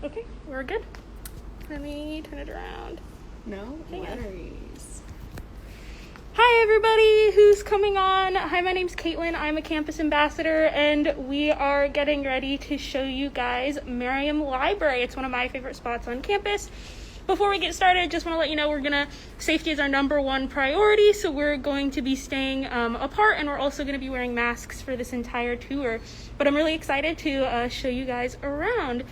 Okay, we're good. Let me turn it around. No worries. Hi everybody who's coming on. Hi, my name's Caitlin. I'm a campus ambassador and we are getting ready to show you guys Meriam Library. It's one of my favorite spots on campus. Before we get started, just want to let you know safety is our number one priority, so we're going to be staying apart, and we're also going to be wearing masks for this entire tour. But I'm really excited to show you guys around.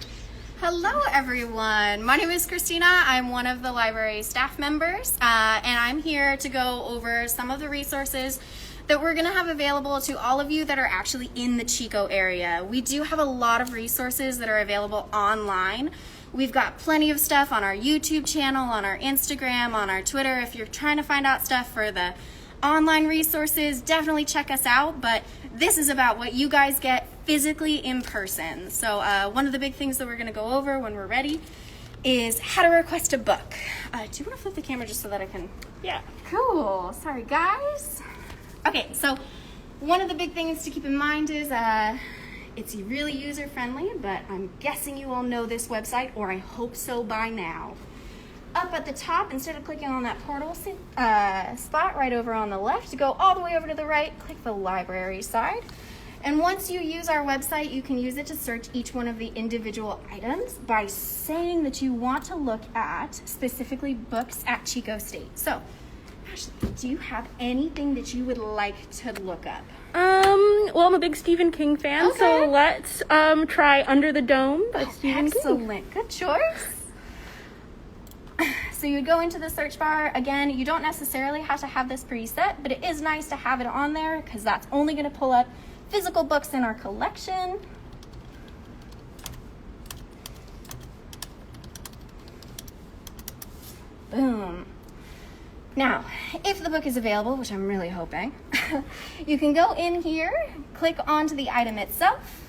Hello everyone, my name is Christina. I'm one of the library staff members, and I'm here to go over some of the resources that we're going to have available to all of you that are actually in the Chico area. We do have a lot of resources that are available online. We've got plenty of stuff on our YouTube channel, on our Instagram, on our Twitter. If you're trying to find out stuff for the online resources, definitely check us out. But this is about what you guys get physically in person. So one of the big things that we're going to go over when we're ready is how to request a book. Do you want to flip the camera just so that I can? Yeah. Cool. Sorry, guys. Okay, so one of the big things to keep in mind is it's really user-friendly, but I'm guessing you all know this website, or I hope so by now. Up at the top, instead of clicking on that portal spot right over on the left, go all the way over to the right, click the library side. And once you use our website, you can use it to search each one of the individual items by saying that you want to look at specifically books at Chico State. So, Ashley, do you have anything that you would like to look up? Well, I'm a big Stephen King fan, so let's try Under the Dome by Stephen King. Excellent, good choice. So you would go into the search bar. Again, you don't necessarily have to have this preset, but it is nice to have it on there because that's only going to pull up physical books in our collection. Boom. Now, if the book is available, which I'm really hoping, you can go in here, click onto the item itself.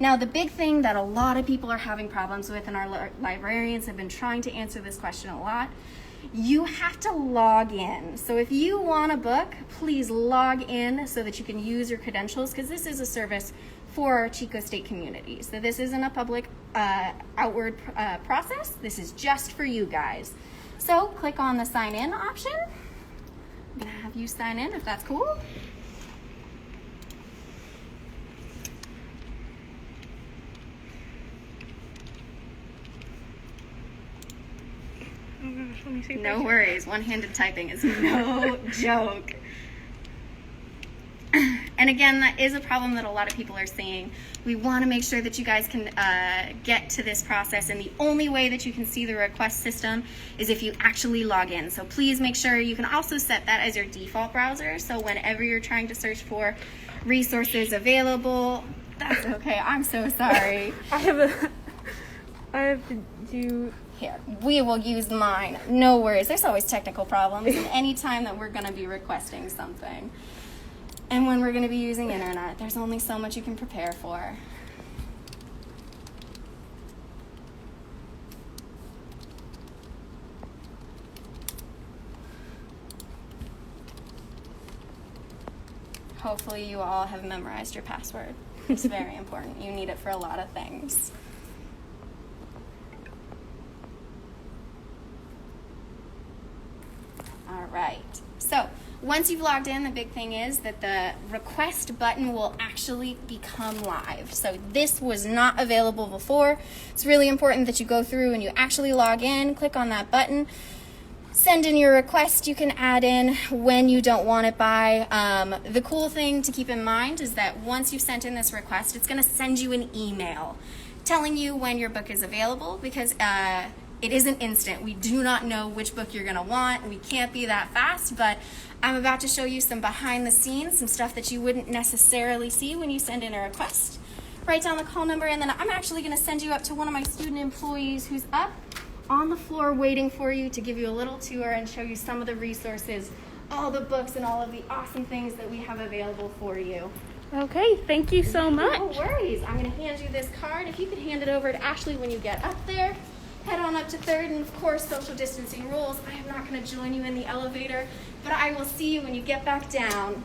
Now, the big thing that a lot of people are having problems with, and our librarians have been trying to answer this question a lot, you have to log in. So if you want a book, please log in so that you can use your credentials, because this is a service for our Chico State community. So this isn't a public outward process. This is just for you guys. So click on the sign in option. I'm gonna have you sign in if that's cool. Oh gosh, let me see. No worries, one-handed typing is no joke. And again, that is a problem that a lot of people are seeing. We want to make sure that you guys can get to this process, and the only way that you can see the request system is if you actually log in. So please make sure you can also set that as your default browser, so whenever you're trying to search for resources available, that's okay, I'm so sorry. I have to do... Here, we will use mine. No worries, there's always technical problems any time that we're going to be requesting something. And when we're going to be using internet, there's only so much you can prepare for. Hopefully you all have memorized your password. It's very important. You need it for a lot of things. All right. So, once you've logged in, the big thing is that the request button will actually become live. So this was not available before. It's really important that you go through and you actually log in, click on that button, send in your request. You can add in when you don't want it by. The cool thing to keep in mind is that once you've sent in this request, it's going to send you an email telling you when your book is available, because it isn't instant. We do not know which book you're going to want. We can't be that fast, but I'm about to show you some behind the scenes, some stuff that you wouldn't necessarily see when you send in a request. Write down the call number, and then I'm actually going to send you up to one of my student employees who's up on the floor waiting for you to give you a little tour and show you some of the resources, all the books, and all of the awesome things that we have available for you. Okay, thank you so much. No worries. I'm going to hand you this card. If you could hand it over to Ashley when you get up there. Head on up to third, and of course, social distancing rules. I am not going to join you in the elevator, but I will see you when you get back down.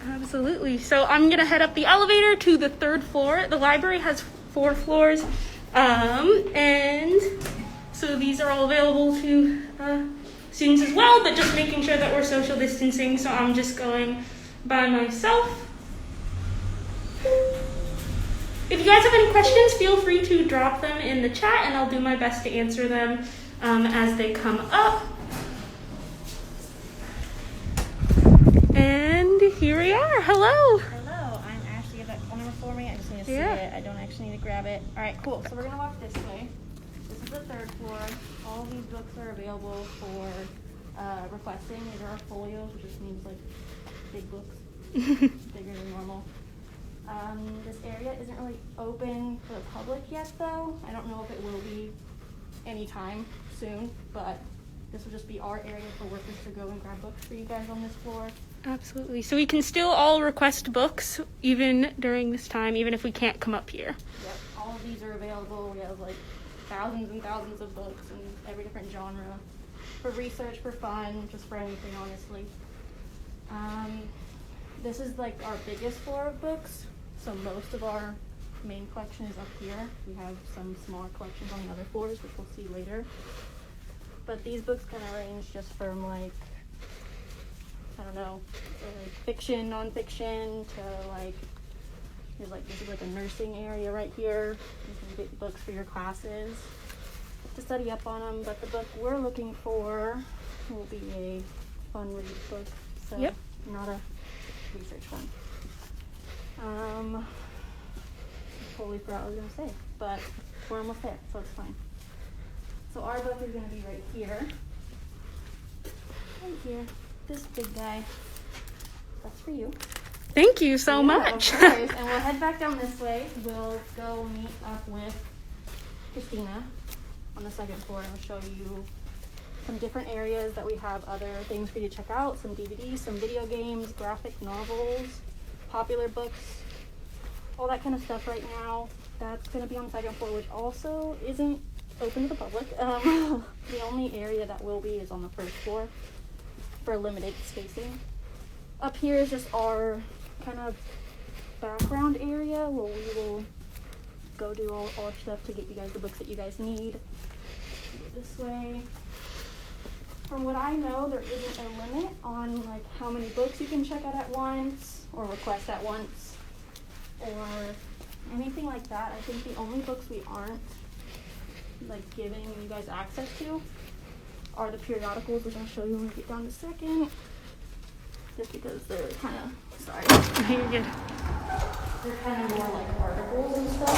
Absolutely. So I'm going to head up the elevator to the third floor. The library has 4 floors. And so these are all available to students as well, but just making sure that we're social distancing, so I'm just going by myself. If you guys have any questions, feel free to drop them in the chat, and I'll do my best to answer them as they come up. And here we are. Hello. Hello, I'm Ashley. You have that phone number for me? I just need to see it. I don't actually need to grab it. All right, cool. So we're going to walk this way. This is the third floor. All of these books are available for requesting. These are our folios, which just means like big books, bigger than normal. This area isn't really open for the public yet, though. I don't know if it will be anytime soon, but this will just be our area for workers to go and grab books for you guys on this floor. Absolutely. So we can still all request books even during this time, even if we can't come up here. Yep, all of these are available. We have like thousands and thousands of books in every different genre. For research, for fun, just for anything, honestly. This is like our biggest floor of books, so most of our main collection is up here. We have some smaller collections on the other floors, which we'll see later. But these books kind of range just from like, I don't know, like fiction, nonfiction, to like, there's like, this is like a nursing area right here. You can get books for your classes to study up on them. But the book we're looking for will be a fun read book, so Yep. not a research one. Totally forgot what I was gonna say, but we're almost there, so it's fine. So our book is gonna be right here. Right here. This big guy. That's for you. Thank you so Yeah, much. Of course. And we'll head back down this way. We'll go meet up with Christina on the second floor, and I'll show you some different areas that we have other things for you to check out, some DVDs, some video games, graphic novels, popular books, all that kind of stuff right now. That's going to be on the second floor, which also isn't open to the public. The only area that will be is on the first floor for limited spacing. Up here is just our kind of background area where we will go do all our stuff to get you guys the books that you guys need. This way. From what I know, there isn't a limit on like how many books you can check out at once or request at once or anything like that. I think the only books we aren't like giving you guys access to are the periodicals, which I'll show you when we get down in a second. Just because they're kind of, sorry. You're good. They're kind of more like articles and stuff,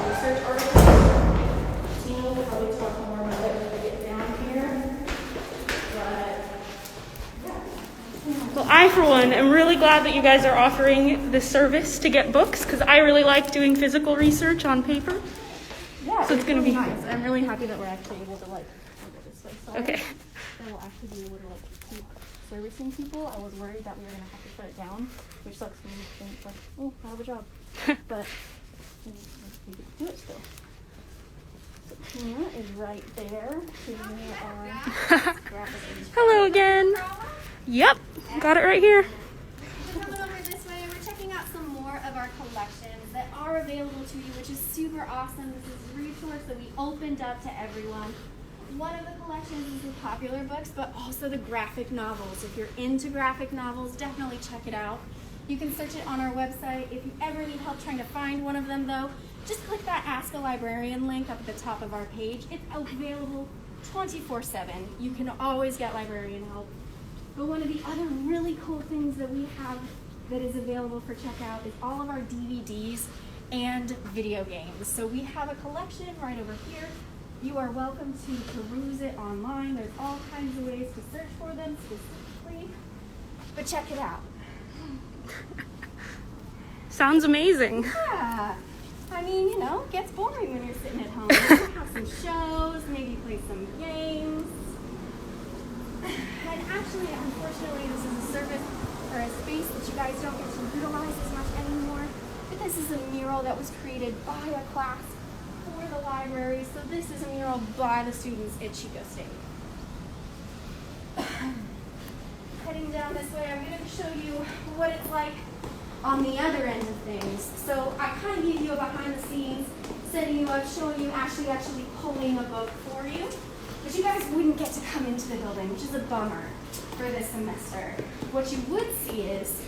research articles. Tina will probably talk more about it when we get down here. But, yeah. Well, I, for one, am really glad that you guys are offering this service to get books, because I really like doing physical research on paper. Yeah, So it's gonna be nice. I'm really happy that we're actually able to like go this way. Sorry. Okay. That we'll actually be able to like keep servicing people. I was worried that we were gonna have to shut it down, which sucks when you think like, oh, I have a job. But we get to do it still. So Tina is right there. She's our graphic designer. Hello again. Yep, got it right here. Coming over this way, we're checking out some more of our collections that are available to you, which is super awesome. This is a resource that we opened up to everyone. One of the collections is the popular books, but also the graphic novels. If you're into graphic novels, definitely check it out. You can search it on our website. If you ever need help trying to find one of them, though, just click that Ask a Librarian link up at the top of our page. It's available 24/7. You can always get librarian help. But one of the other really cool things that we have that is available for checkout is all of our DVDs and video games. So we have a collection right over here. You are welcome to peruse it online. There's all kinds of ways to search for them specifically, but check it out. Sounds amazing. Yeah, I mean, you know, it gets boring when you're sitting at home. You can have some shows, maybe play some games. And actually, unfortunately, this is a service or a space that you guys don't get to utilize as much anymore. But this is a mural that was created by a class for the library. So this is a mural by the students at Chico State. Heading down this way, I'm going to show you what it's like on the other end of things. So I kind of gave you a behind the scenes. setting you up, showing you, actually pulling a book for you. But you guys wouldn't get to come into the building, which is a bummer for this semester. What you would see is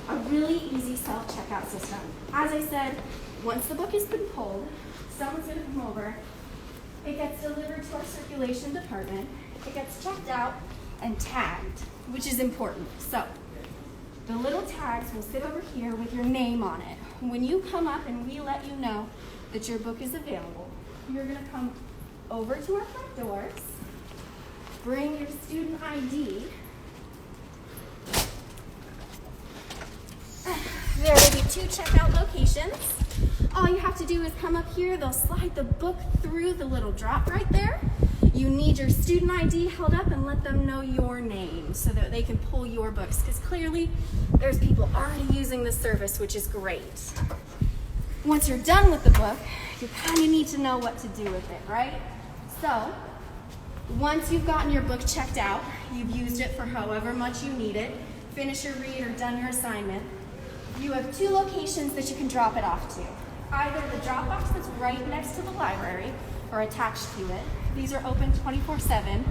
a really easy self-checkout system. As I said, once the book has been pulled, someone's going to come over, it gets delivered to our circulation department, it gets checked out and tagged, which is important. So the little tags will sit over here with your name on it. When you come up and we let you know that your book is available, you're going to come over to our front doors, bring your student ID. There will be 2 checkout locations. All you have to do is come up here, they'll slide the book through the little drop right there. You need your student ID held up and let them know your name so that they can pull your books, because clearly there's people already using this service, which is great. Once you're done with the book, you kind of need to know what to do with it, right? So, once you've gotten your book checked out, you've used it for however much you need it, finished your read or done your assignment, you have 2 locations that you can drop it off to. Either the drop box that's right next to the library or attached to it. These are open 24/7.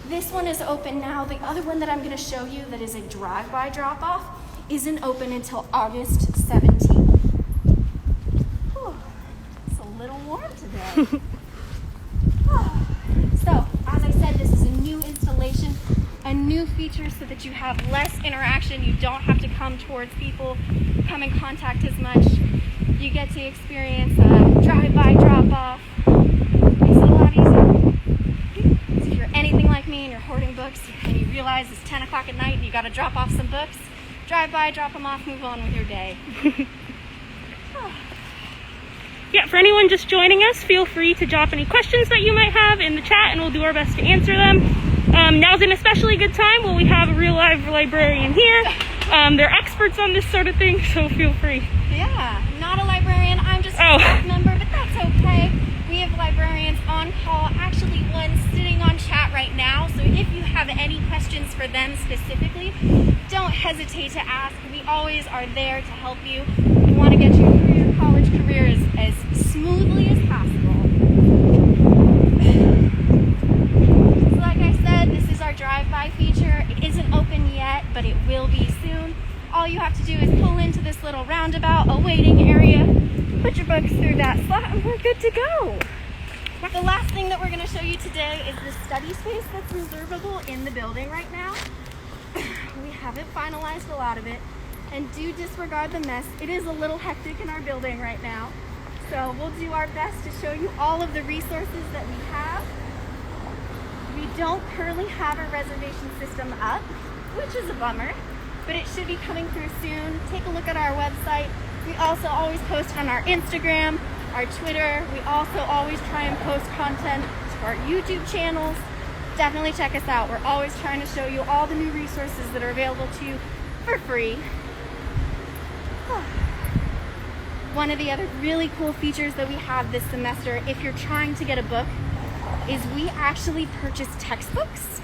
This one is open now. The other one that I'm going to show you that is a drive-by drop-off isn't open until August 17th. Whew, it's a little warm today. So, as I said, this is a new installation, a new feature so that you have less interaction. You don't have to come towards people, come in contact as much. You get to experience a drive-by drop-off. Makes it a lot easier. So if you're anything like me and you're hoarding books and you realize it's 10 o'clock at night and you got to drop off some books, drive by, drop them off, move on with your day. Yeah, for anyone just joining us, feel free to drop any questions that you might have in the chat and we'll do our best to answer them. Now's an especially good time when we have a real live librarian here. They're experts on this sort of thing, so feel free. Yeah, not a librarian, I'm just a staff member, but that's okay. We have librarians on call, actually one sitting on chat right now, so if you have any questions for them specifically, don't hesitate to ask. We always are there to help you. We want to get you through your college career as smoothly as possible. So like I said, this is our drive-by feature. It isn't open yet, but it will be soon. All you have to do is pull into this little roundabout, a waiting area, put your books through that slot, and we're good to go. The last thing that we're going to show you today is the study space that's reservable in the building right now. We haven't finalized a lot of it, and do disregard the mess. It is a little hectic in our building right now, so we'll do our best to show you all of the resources that we have. We don't currently have a reservation system up, which is a bummer, but it should be coming through soon. Take a look at our website. We also always post on our Instagram, our Twitter. We also always try and post content to our YouTube channels. Definitely check us out. We're always trying to show you all the new resources that are available to you for free. One of the other really cool features that we have this semester, if you're trying to get a book, is we actually purchase textbooks.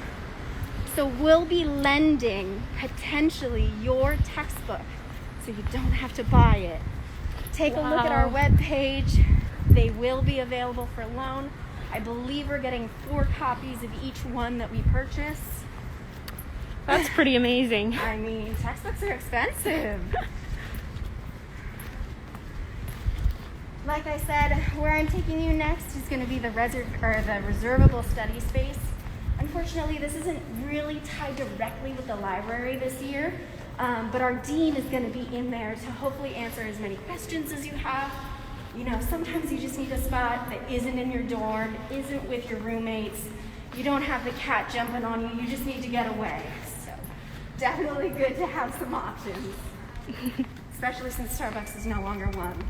So we'll be lending potentially your textbook so you don't have to buy it. Take a look at our webpage. They will be available for loan. I believe we're getting 4 copies of each one that we purchase. That's pretty amazing. I mean, textbooks are expensive. Like I said, where I'm taking you next is going to be the reservable study space. Unfortunately, this isn't really tied directly with the library this year, but our dean is going to be in there to hopefully answer as many questions as you have. You know, sometimes you just need a spot that isn't in your dorm, isn't with your roommates. You don't have the cat jumping on you. You just need to get away. So definitely good to have some options, especially since Starbucks is no longer one.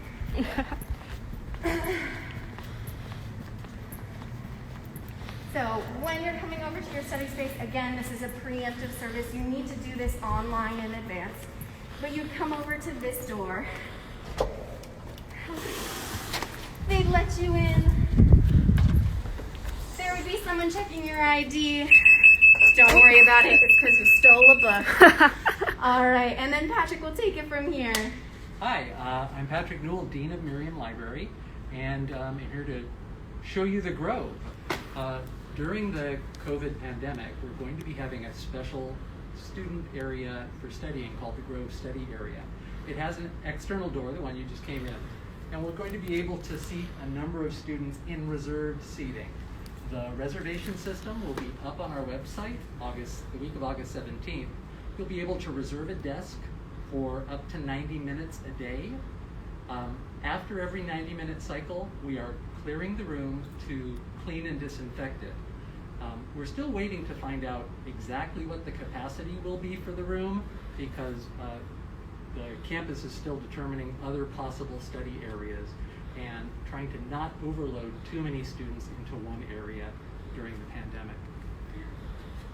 So when you're coming over to your study space, again, this is a preemptive service. You need to do this online in advance. But you'd come over to this door. They'd let you in. There would be someone checking your ID. Don't worry about it. It's because you stole a book. All right, and then Patrick will take it from here. Hi, I'm Patrick Newell, Dean of Meriam Library. and I'm here to show you the Grove. During the COVID pandemic, we're going to be having a special student area for studying called the Grove Study Area. It has an external door, the one you just came in, and we're going to be able to seat a number of students in reserved seating. The reservation system will be up on our website the week of August 17th. You'll be able to reserve a desk for up to 90 minutes a day. After every 90-minute cycle, we are clearing the room to clean and disinfect it. We're still waiting to find out exactly what the capacity will be for the room because the campus is still determining other possible study areas and trying to not overload too many students into one area during the pandemic.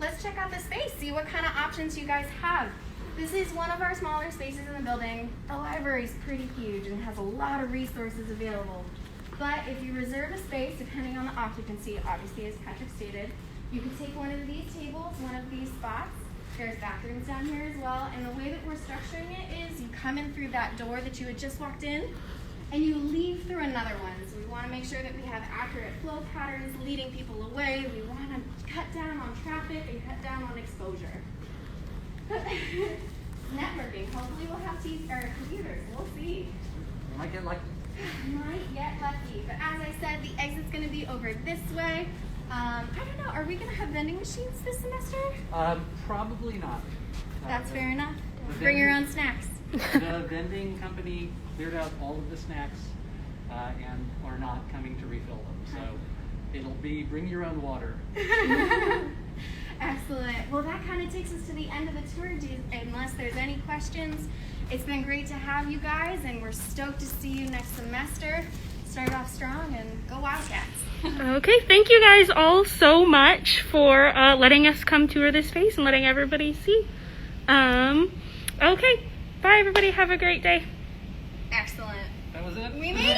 Let's check out the space, see what kind of options you guys have. This is one of our smaller spaces in the building. The library is pretty huge and has a lot of resources available. But if you reserve a space, depending on the occupancy, obviously as Patrick stated, you can take one of these tables, one of these spots. There's bathrooms down here as well. And the way that we're structuring it is you come in through that door that you had just walked in, and you leave through another one. So we want to make sure that we have accurate flow patterns leading people away. We want to cut down on traffic and cut down on exposure. Networking. Hopefully we'll have computers. We'll see. You might get lucky. Might get lucky. But as I said, the exit's going to be over this way. I don't know. Are we going to have vending machines this semester? Probably not. That's fair enough. Bring your own snacks. The vending company cleared out all of the snacks and are not coming to refill them. So it'll be bring your own water. Excellent. Well, that kind of takes us to the end of the tour. Unless there's any questions, it's been great to have you guys, and we're stoked to see you next semester. Start off strong and go Wildcats. Okay, thank you guys all so much for letting us come tour this space and letting everybody see. Okay, bye everybody. Have a great day. Excellent. That was it? We made it.